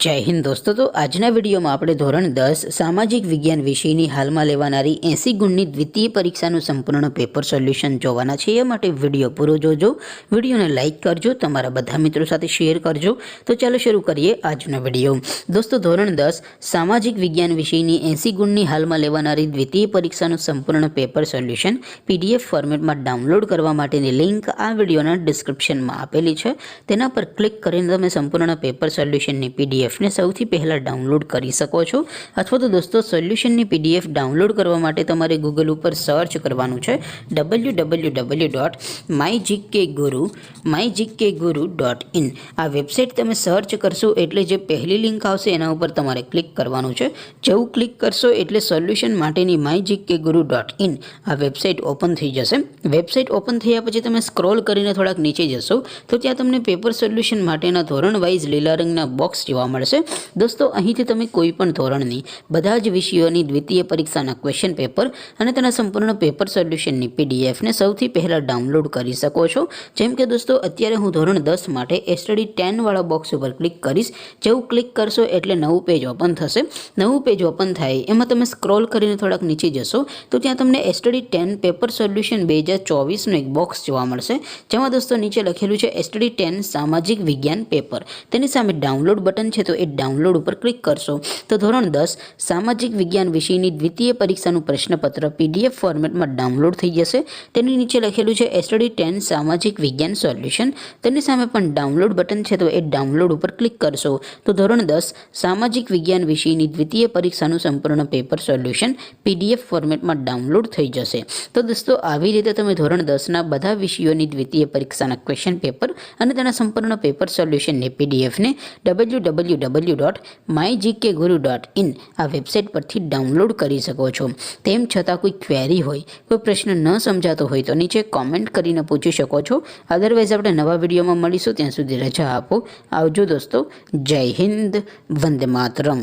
जय हिंद दोस्तों। तो आजना वीडियो में આપણે ધોરણ 10 સામાજિક વિજ્ઞાન વિષયની હાલમાં લેવાનારી 80 ગુણની દ્વિતીય પરીક્ષાનું સંપૂર્ણ પેપર સોલ્યુશન જોવાના છે। એ માટે વિડિયો પૂરો જોજો, વિડિયોને લાઈક કરજો, તમારા બધા મિત્રો સાથે શેર કરજો। તો ચાલો શરૂ કરીએ આજનો વિડિયો। દોસ્તો ધોરણ 10 સામાજિક વિજ્ઞાન વિષયની 80 ગુણની હાલમાં લેવાનારી દ્વિતીય પરીક્ષાનું સંપૂર્ણ પેપર સોલ્યુશન PDF ફોર્મેટમાં ડાઉનલોડ કરવા માટેની લિંક આ વિડિયોના ડિસ્ક્રિપ્શનમાં આપેલી છે। તેના પર ક્લિક કરીને તમે સંપૂર્ણ પેપર સોલ્યુશનની PDF ने સૌથી પહેલા ડાઉનલોડ કરી શકો છો। અથવા તો દોસ્તો સોલ્યુશનની PDF ડાઉનલોડ કરવા માટે તમારે ગૂગલ ઉપર સર્ચ કરવાનું છે www.mygkguru.in। આ વેબસાઇટ તમે સર્ચ કરશો એટલે જે પહેલી લિંક આવશે એના ઉપર તમારે ક્લિક કરવાનું છે। જેવું ક્લિક કરશો એટલે સોલ્યુશન માટેની mygkguru.in આ વેબસાઇટ ઓપન થઈ જશે। વેબસાઇટ ઓપન થયા પછી તમે સ્ક્રોલ કરીને થોડાક નીચે જશો તો ત્યાં તમને પેપર સોલ્યુશન માટેના ધોરણ વાઇઝ લીલા રંગના બોક્સ જોવા મળશે। दोस्तों અહીંથી તમે કોઈ પણ ધોરણની બધા જ વિષયોની દ્વિતીય પરીક્ષાના ક્વેશ્ચન પેપર અને તેના સંપૂર્ણ પેપર સોલ્યુશનની PDF ને સૌથી પહેલા ડાઉનલોડ કરી શકો છો। જેમ કે દોસ્તો અત્યારે હું ધોરણ 10 માટે સ્ટડી 10 વાળા બોક્સ ઉપર ક્લિક કરીશ। જેવું ક્લિક કરશો એટલે નવું પેજ ઓપન થશે। નવું પેજ ઓપન થાય એમાં તમે સ્ક્રોલ કરીને થોડાક નીચે જશો તો ત્યાં તમને સ્ટડી 10 પેપર સોલ્યુશન 2024 નું એક બોક્સ જોવા મળશે। જેમાં દોસ્તો નીચે લખેલું છે સ્ટડી 10 સામાજિક વિજ્ઞાન પેપર। તેની સામે ડાઉનલોડ બટન છે તો એ ડાઉનલોડ ઉપર ક્લિક કરશો તો ધોરણ 10 સામાજિક વિજ્ઞાન વિષયની દ્વિતીય પરીક્ષાનું પ્રશ્નપત્ર PDF ફોર્મેટમાં ડાઉનલોડ થઈ જશે। તેની નીચે લખેલું છે સ્ટડી 10 સામાજિક વિજ્ઞાન સોલ્યુશન। તેની સામે પણ ડાઉનલોડ બટન છે તો એ ડાઉનલોડ ઉપર ક્લિક કરશો તો ધોરણ 10 સામાજિક વિજ્ઞાન વિષયની દ્વિતીય પરીક્ષાનું સંપૂર્ણ પેપર સોલ્યુશન PDF ફોર્મેટમાં ડાઉનલોડ થઈ જશે। તો દોસ્તો આવી રીતે તમે ધોરણ 10ના બધા વિષયોની દ્વિતીય પરીક્ષાના ક્વેશ્ચન પેપર અને તેના સંપૂર્ણ પેપર સોલ્યુશનની PDF ને www.mygkguru.in આ વેબસાઇટ પરથી ડાઉનલોડ કરી શકો છો। તેમ છતાં કોઈ ક્વેરી હોય, કોઈ પ્રશ્ન ન સમજાતો હોય તો નીચે કોમેન્ટ કરીને પૂછી શકો છો। અધરવાઇઝ આપણે નવા વિડીયોમાં મળીશું, ત્યાં સુધી રજા આપો। આવજો દોસ્તો। જય હિન્દ, વંદે માતરમ।